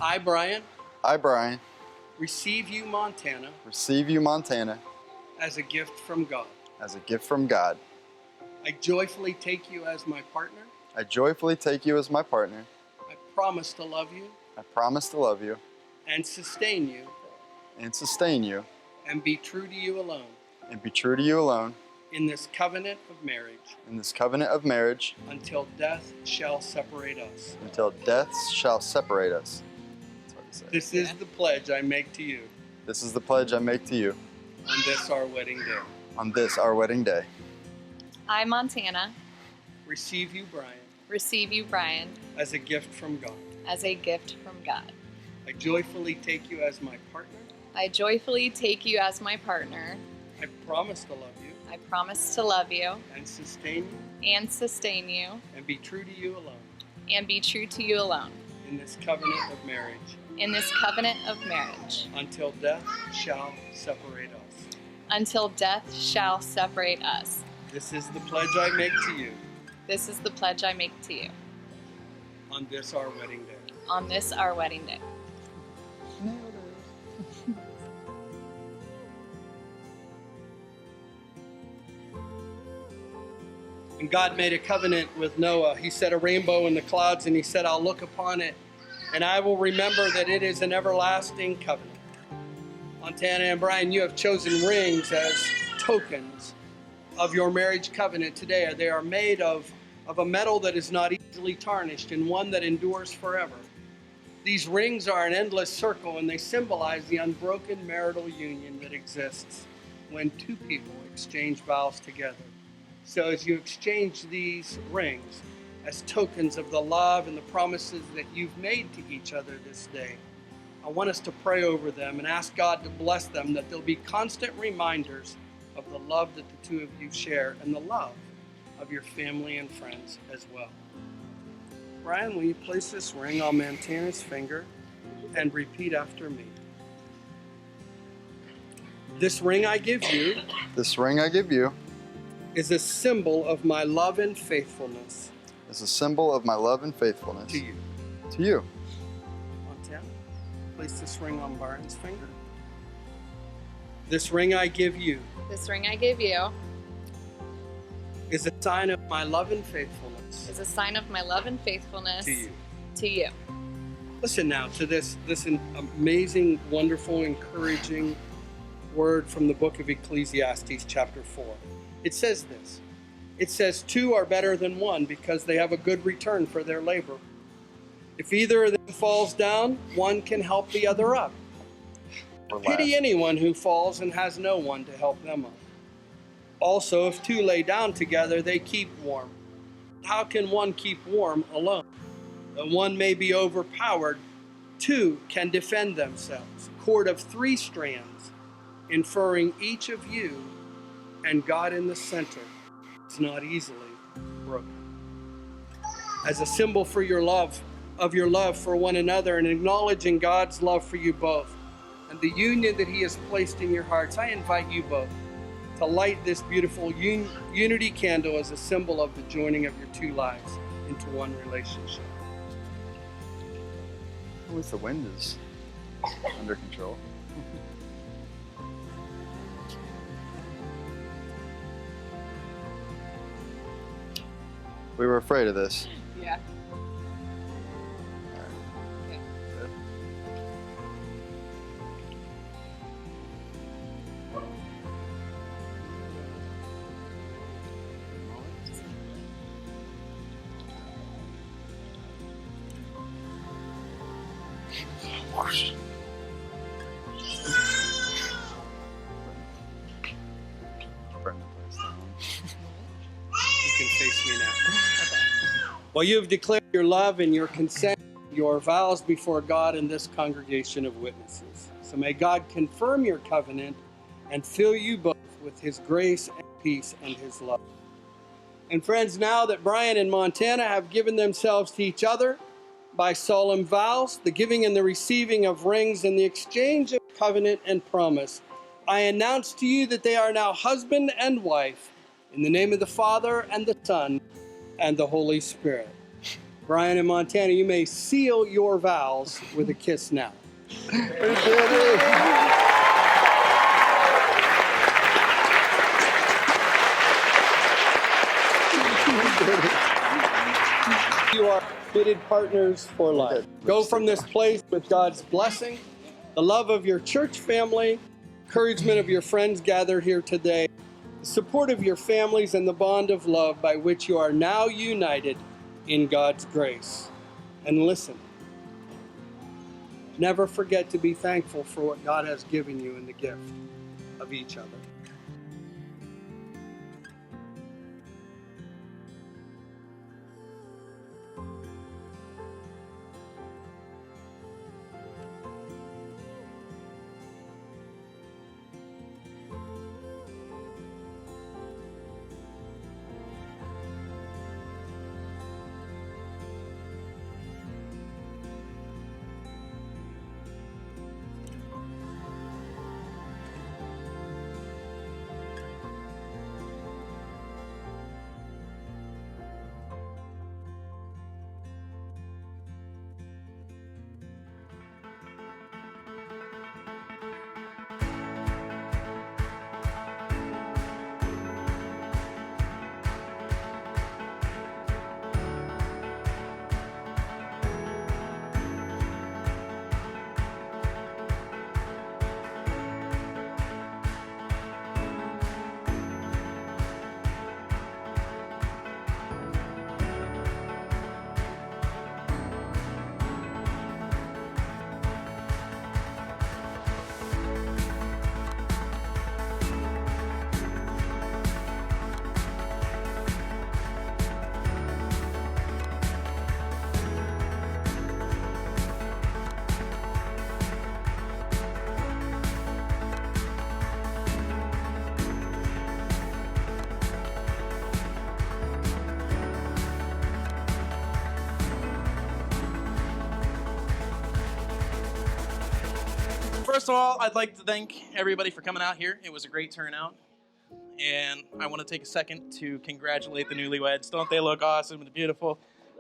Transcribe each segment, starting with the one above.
I, Brian, I, Brian, receive you, Montana, receive you, Montana, as a gift from God. as a gift from God. I joyfully take you as my partner. I joyfully take you as my partner. I promise to love you I promise to love you and sustain you and sustain you and be true to you alone and be true to you alone in this covenant of marriage in this covenant of marriage until death shall separate us. until death shall separate us. That's hard to say. This is the pledge I make to you This is the pledge I make to you on this our wedding day. on this our wedding day. I, Montana, Receive you, Brian, receive you, Brian, as a gift from God. as a gift from God. I joyfully take you as my partner. I joyfully take you as my partner. I promise to love you I promise to love you and sustain you and sustain you and be true to you alone and be true to you alone in this covenant of marriage in this covenant of marriage until death shall separate us. until death shall separate us. This is the pledge I make to you This is the pledge I make to you on this our wedding day. on this our wedding day. And God made a covenant with Noah. He set a rainbow in the clouds and he said, I'll look upon it and I will remember that it is an everlasting covenant. Montana and Brian, you have chosen rings as tokens of your marriage covenant today. They are made of a metal that is not easily tarnished and one that endures forever. These rings are an endless circle and they symbolize the unbroken marital union that exists when two people exchange vows together. So as you exchange these rings as tokens of the love and the promises that you've made to each other this day, I want us to pray over them and ask God to bless them, that they'll be constant reminders of the love that the two of you share and the love of your family and friends as well. Brian, will you place this ring on Montana's finger and repeat after me? This ring I give you This ring I give you is a symbol of my love and faithfulness is a symbol of my love and faithfulness to you. to you. Montana, place this ring on Brian's finger. This ring I give you This ring I give you is a sign of my love and faithfulness is a sign of my love and faithfulness to you. to you. Listen now to this amazing, wonderful, encouraging word from the book of Ecclesiastes chapter 4. It says this. It says, two are better than one because they have a good return for their labor. If either of them falls down, one can help the other up. Or Pity laugh. anyone who falls and has no one to help them up. Also, if two lay down together, they keep warm. How can one keep warm alone? Though one may be overpowered, two can defend themselves. Cord of 3 strands, inferring each of you and God in the center, is not easily broken. As a symbol for your love, of your love for one another, and acknowledging God's love for you both and the union that He has placed in your hearts, I invite you both to light this beautiful unity candle as a symbol of the joining of your two lives into one relationship. At least the wind is under control. We were afraid of this. Yeah. Good. Whoosh. Burn the place down. You can face me now. Well, you have declared your love and your consent, your vows before God in this congregation of witnesses. So may God confirm your covenant and fill you both with His grace and peace and His love. And friends, now that Brian and Montana have given themselves to each other by solemn vows, the giving and the receiving of rings, and the exchange of covenant and promise, I announce to you that they are now husband and wife, in the name of the Father and the Son and the Holy Spirit. Brian and Montana, you may seal your vows with a kiss now. We did it! You are fitted partners for life. Go from this place with God's blessing, the love of your church family, encouragement of your friends gathered here today, the support of your families, and the bond of love by which you are now united in God's grace. And listen, never forget to be thankful for what God has given you in the gift of each other. First of all, I'd like to thank everybody for coming out here. It was a great turnout. And I want to take a second to congratulate the newlyweds. Don't they look awesome and beautiful?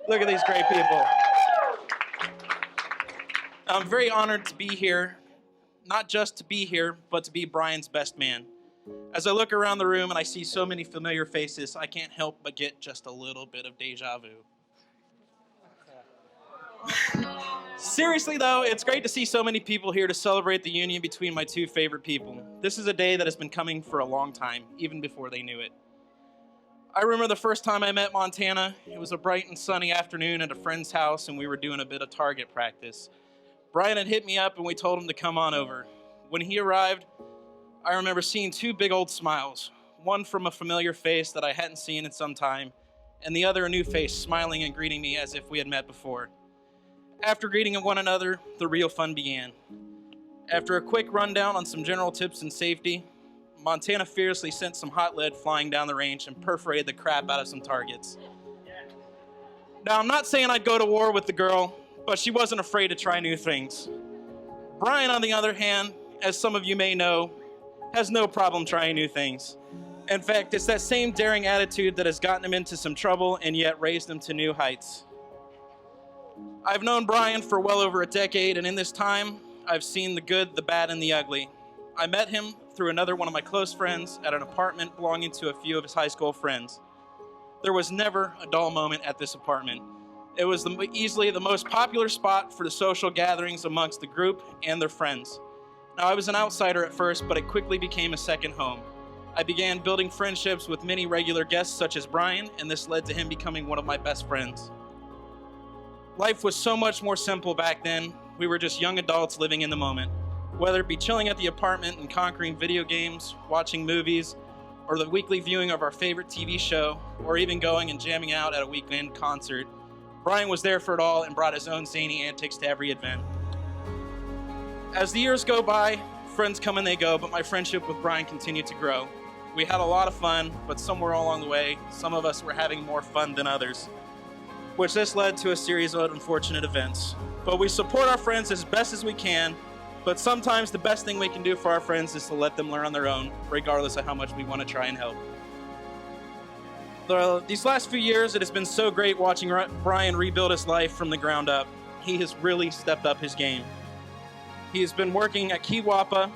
Look at these great people. I'm very honored to be here, not just to be here, but to be Brian's best man. As I look around the room and I see so many familiar faces, I can't help but get just a little bit of deja vu. Seriously though, it's great to see so many people here to celebrate the union between my two favorite people. This is a day that has been coming for a long time, even before they knew it. I remember the first time I met Montana. It was a bright and sunny afternoon at a friend's house and we were doing a bit of target practice. Brian had hit me up and we told him to come on over. When he arrived, I remember seeing two big old smiles, one from a familiar face that I hadn't seen in some time, and the other a new face smiling and greeting me as if we had met before. After greeting one another, the real fun began. After a quick rundown on some general tips and safety, Montana fiercely sent some hot lead flying down the range and perforated the crap out of some targets. Now, I'm not saying I'd go to war with the girl, but she wasn't afraid to try new things. Brian, on the other hand, as some of you may know, has no problem trying new things. In fact, it's that same daring attitude that has gotten him into some trouble and yet raised him to new heights. I've known Brian for well over a decade, and in this time, I've seen the good, the bad, and the ugly. I met him through another one of my close friends at an apartment belonging to a few of his high school friends. There was never a dull moment at this apartment. It was easily the most popular spot for the social gatherings amongst the group and their friends. Now, I was an outsider at first, but it quickly became a second home. I began building friendships with many regular guests such as Brian, and this led to him becoming one of my best friends. Life was so much more simple back then. We were just young adults living in the moment. Whether it be chilling at the apartment and conquering video games, watching movies, or the weekly viewing of our favorite TV show, or even going and jamming out at a weekend concert, Brian was there for it all and brought his own zany antics to every event. As the years go by, friends come and they go, but my friendship with Brian continued to grow. We had a lot of fun, but somewhere along the way, some of us were having more fun than others, which this led to a series of unfortunate events. But we support our friends as best as we can, but sometimes the best thing we can do for our friends is to let them learn on their own, regardless of how much we want to try and help. These last few years, it has been so great watching Brian rebuild his life from the ground up. He has really stepped up his game. He has been working at Kiwapa,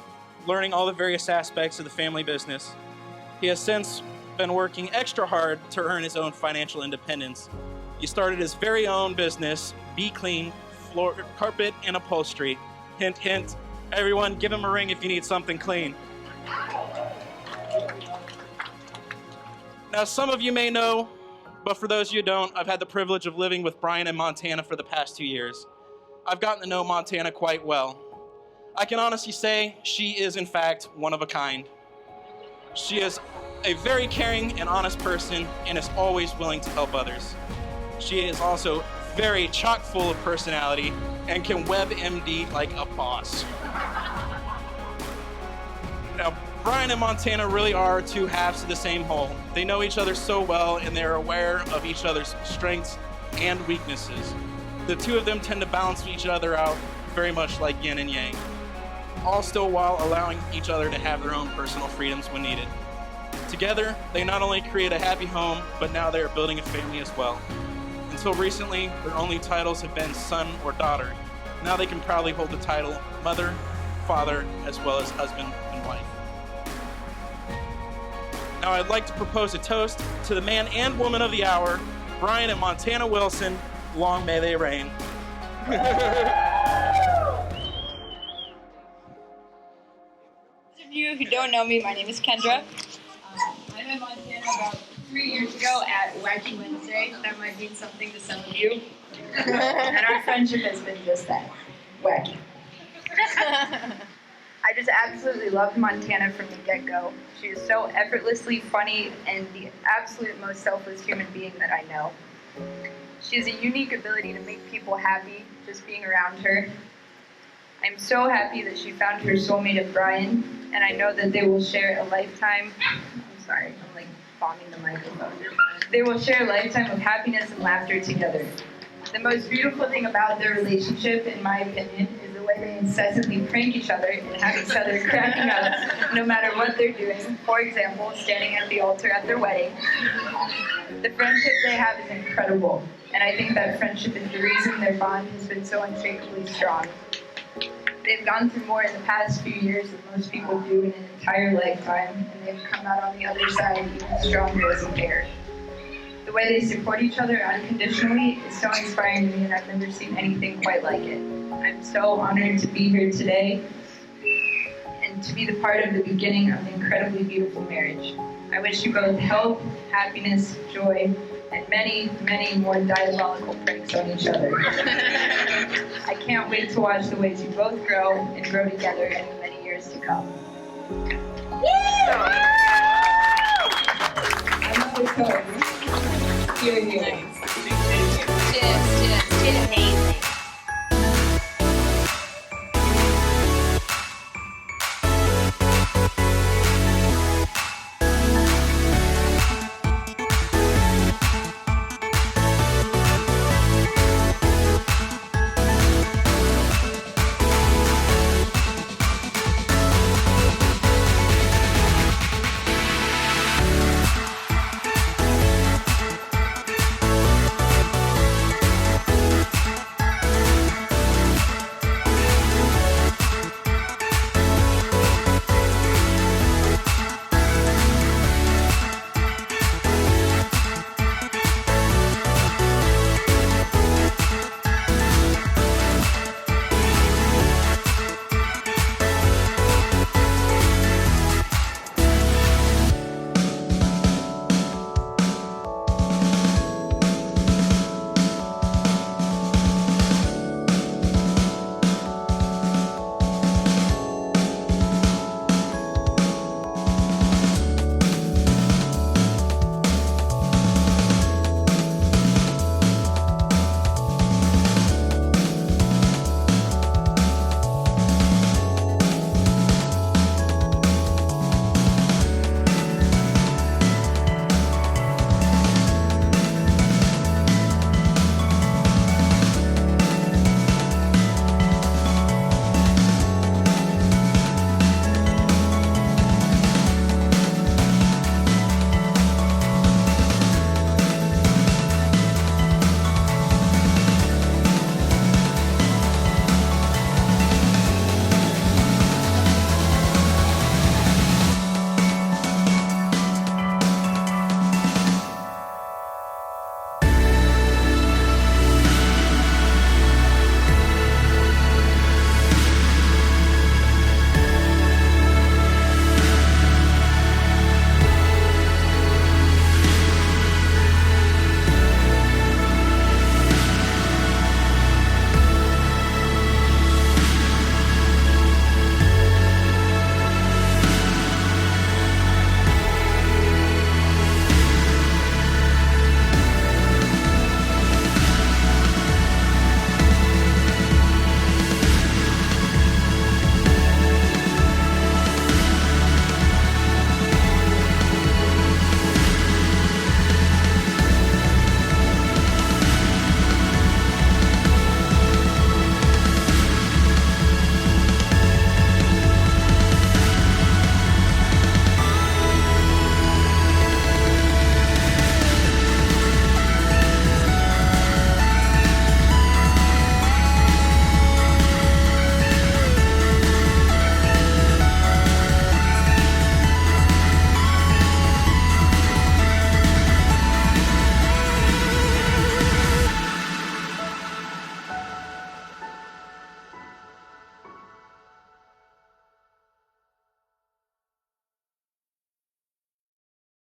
learning all the various aspects of the family business. He has since been working extra hard to earn his own financial independence. He started his very own business, Be Clean, Floor, Carpet, and Upholstery. Hint, hint. Everyone, give him a ring if you need something clean. Now, some of you may know, but for those of you who don't, I've had the privilege of living with Brian in Montana for the past 2 years. I've gotten to know Montana quite well. I can honestly say she is, in fact, one of a kind. She is a very caring and honest person and is always willing to help others. She is also very chock full of personality and can WebMD like a boss. Now, Brian and Montana really are two halves of the same whole. They know each other so well and they're aware of each other's strengths and weaknesses. The two of them tend to balance each other out very much like yin and yang, all still while allowing each other to have their own personal freedoms when needed. Together, they not only create a happy home, but now they are building a family as well. Until recently, their only titles have been son or daughter. Now they can proudly hold the title mother, father, as well as husband and wife. Now I'd like to propose a toast to the man and woman of the hour, Brian and Montana Wilson. Long may they reign. Those of you who don't know me, my name is Kendra. I met Montana about 3 years ago at Wacky Wednesday. That might mean something to some of you. And our friendship has been just that, wacky. I just absolutely loved Montana from the get-go. She is so effortlessly funny and the absolute most selfless human being that I know. She has a unique ability to make people happy just being around her. I'm so happy that she found her soulmate of Brian, and I know that they will share a lifetime. I'm sorry, I'm like bombing the microphone. They will share a lifetime of happiness and laughter together. The most beautiful thing about their relationship, in my opinion, is the way they incessantly prank each other and have each other cracking up no matter what they're doing. For example, standing at the altar at their wedding. The friendship they have is incredible, and I think that friendship is the reason their bond has been so unshakably strong. They've gone through more in the past few years than most people do in an entire lifetime, and they've come out on the other side even stronger as a pair. The way they support each other unconditionally is so inspiring to me, and I've never seen anything quite like it. I'm so honored to be here today and to be the part of the beginning of an incredibly beautiful marriage. I wish you both health, happiness, joy, and many, many more diabolical pranks on each other. I can't wait to watch the ways you both grow and grow together in the many years to come. So, I'm always hoping. Here, here. Cheers, cheers, cheers. Amazing.